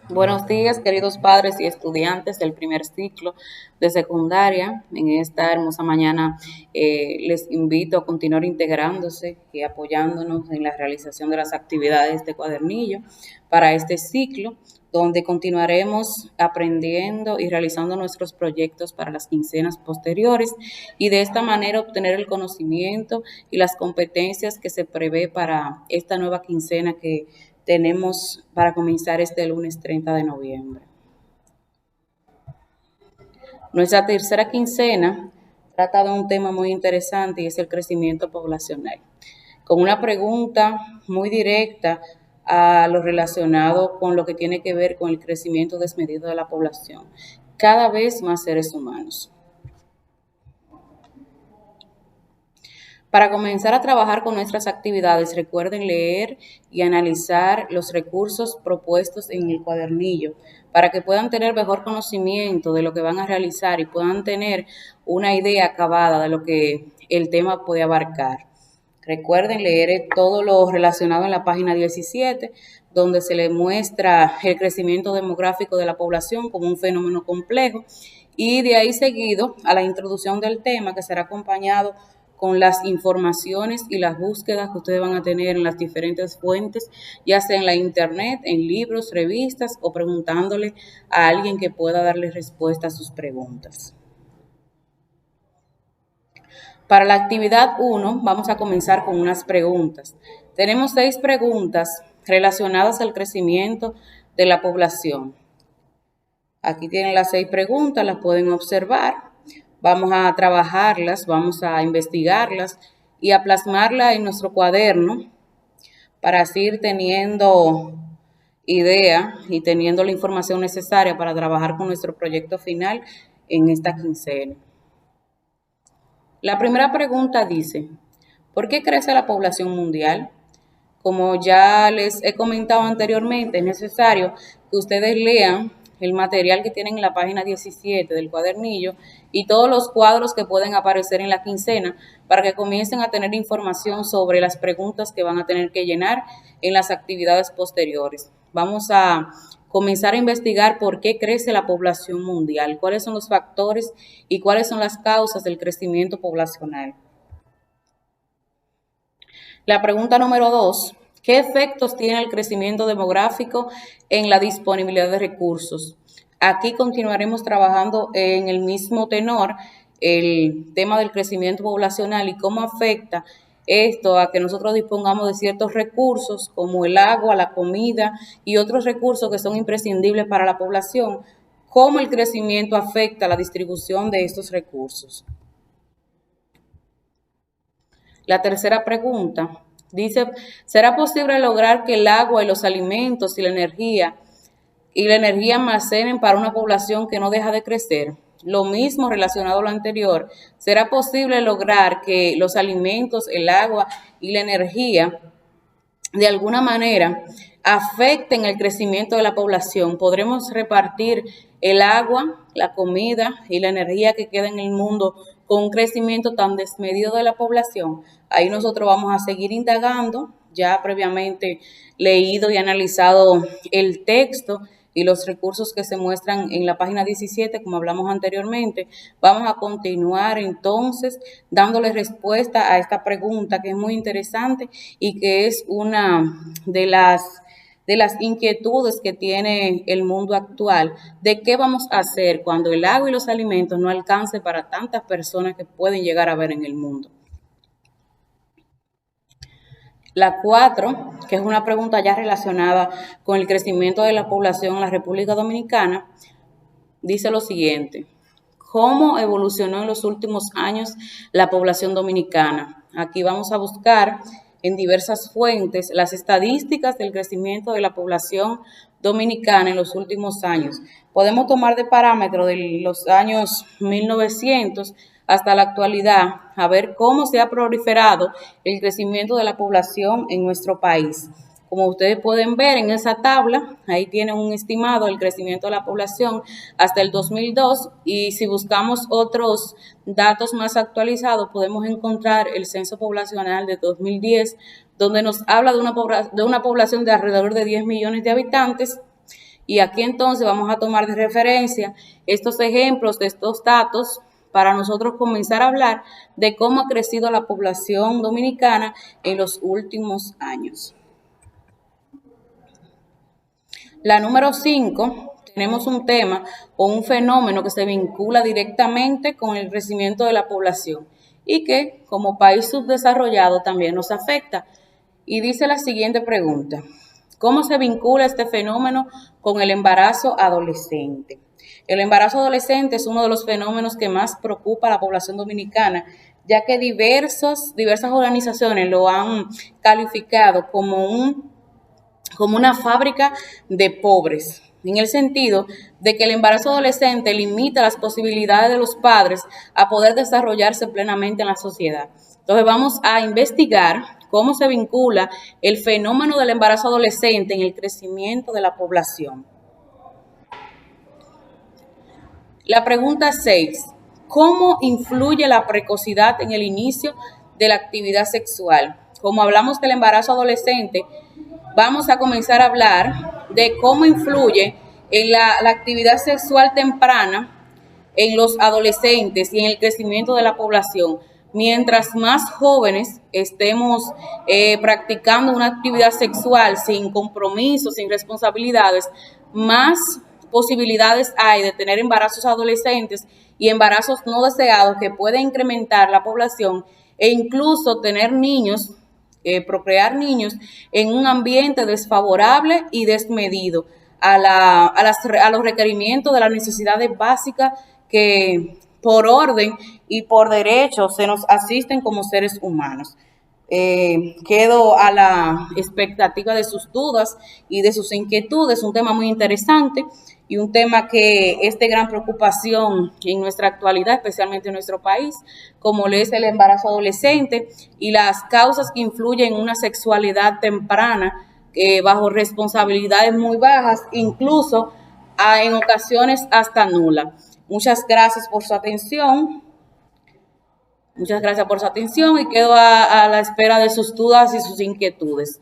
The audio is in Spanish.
Buenos días, queridos padres y estudiantes del primer ciclo de secundaria. En esta hermosa mañana les invito a continuar integrándose y apoyándonos en la realización de las actividades de cuadernillo para este ciclo, donde continuaremos aprendiendo y realizando nuestros proyectos para las quincenas posteriores y de esta manera obtener el conocimiento y las competencias que se prevé para esta nueva quincena que tenemos para comenzar este lunes 30 de noviembre. Nuestra tercera quincena trata de un tema muy interesante y es el crecimiento poblacional, con una pregunta muy directa a lo relacionado con lo que tiene que ver con el crecimiento desmedido de la población. Cada vez más seres humanos. Para comenzar a trabajar con nuestras actividades, recuerden leer y analizar los recursos propuestos en el cuadernillo para que puedan tener mejor conocimiento de lo que van a realizar y puedan tener una idea acabada de lo que el tema puede abarcar. Recuerden leer todo lo relacionado en la página 17, donde se le muestra el crecimiento demográfico de la población como un fenómeno complejo y de ahí seguido a la introducción del tema que será acompañado con las informaciones y las búsquedas que ustedes van a tener en las diferentes fuentes, ya sea en la internet, en libros, revistas o preguntándole a alguien que pueda darle respuesta a sus preguntas. Para la actividad 1 vamos a comenzar con unas preguntas. Tenemos 6 preguntas relacionadas al crecimiento de la población. Aquí tienen las 6 preguntas, las pueden observar. Vamos a trabajarlas, vamos a investigarlas y a plasmarlas en nuestro cuaderno para así ir teniendo idea y teniendo la información necesaria para trabajar con nuestro proyecto final en esta quincena. La primera pregunta dice, ¿por qué crece la población mundial? Como ya les he comentado anteriormente, es necesario que ustedes lean el material que tienen en la página 17 del cuadernillo y todos los cuadros que pueden aparecer en la quincena para que comiencen a tener información sobre las preguntas que van a tener que llenar en las actividades posteriores. Vamos a comenzar a investigar por qué crece la población mundial, cuáles son los factores y cuáles son las causas del crecimiento poblacional. La pregunta número 2, ¿qué efectos tiene el crecimiento demográfico en la disponibilidad de recursos? Aquí continuaremos trabajando en el mismo tenor, el tema del crecimiento poblacional y cómo afecta esto a que nosotros dispongamos de ciertos recursos como el agua, la comida y otros recursos que son imprescindibles para la población, cómo el crecimiento afecta la distribución de estos recursos. La tercera pregunta dice, ¿será posible lograr que el agua y los alimentos y la energía almacenen para una población que no deja de crecer? Lo mismo relacionado a lo anterior, ¿será posible lograr que los alimentos, el agua y la energía de alguna manera afecten el crecimiento de la población? ¿Podremos repartir el agua, la comida y la energía que queda en el mundo con un crecimiento tan desmedido de la población? Ahí nosotros vamos a seguir indagando, ya previamente leído y analizado el texto y los recursos que se muestran en la página 17, como hablamos anteriormente. Vamos a continuar entonces dándole respuesta a esta pregunta que es muy interesante y que es una de las inquietudes que tiene el mundo actual, de qué vamos a hacer cuando el agua y los alimentos no alcancen para tantas personas que pueden llegar a ver en el mundo. La 4, que es una pregunta ya relacionada con el crecimiento de la población en la República Dominicana, dice lo siguiente. ¿Cómo evolucionó en los últimos años la población dominicana? Aquí vamos a buscar en diversas fuentes las estadísticas del crecimiento de la población dominicana en los últimos años. Podemos tomar de parámetro de los años 1900 hasta la actualidad, a ver cómo se ha proliferado el crecimiento de la población en nuestro país. Como ustedes pueden ver en esa tabla, ahí tienen un estimado del crecimiento de la población hasta el 2002 y si buscamos otros datos más actualizados podemos encontrar el censo poblacional de 2010, donde nos habla de una población de alrededor de 10 millones de habitantes Y aquí entonces vamos a tomar de referencia estos ejemplos de estos datos para nosotros comenzar a hablar de cómo ha crecido la población dominicana en los últimos años. La número 5, tenemos un tema o un fenómeno que se vincula directamente con el crecimiento de la población y que como país subdesarrollado también nos afecta. Y dice la siguiente pregunta: ¿cómo se vincula este fenómeno con el embarazo adolescente? El embarazo adolescente es uno de los fenómenos que más preocupa a la población dominicana, ya que diversas organizaciones lo han calificado como una fábrica de pobres, en el sentido de que el embarazo adolescente limita las posibilidades de los padres a poder desarrollarse plenamente en la sociedad. Entonces vamos a investigar cómo se vincula el fenómeno del embarazo adolescente en el crecimiento de la población. La pregunta 6. ¿Cómo influye la precocidad en el inicio de la actividad sexual? Como hablamos del embarazo adolescente, vamos a comenzar a hablar de cómo influye en la actividad sexual temprana en los adolescentes y en el crecimiento de la población. Mientras más jóvenes estemos practicando una actividad sexual sin compromisos, sin responsabilidades, más posibilidades hay de tener embarazos adolescentes y embarazos no deseados que pueden incrementar la población e incluso tener niños, procrear niños en un ambiente desfavorable y desmedido a los requerimientos de las necesidades básicas que por orden y por derecho se nos asisten como seres humanos. Quedo a la expectativa de sus dudas y de sus inquietudes, un tema muy interesante y un tema que es de gran preocupación en nuestra actualidad, especialmente en nuestro país, como lo es el embarazo adolescente y las causas que influyen en una sexualidad temprana bajo responsabilidades muy bajas, incluso en ocasiones hasta nula. Muchas gracias por su atención. Muchas gracias por su atención y quedo a la espera de sus dudas y sus inquietudes.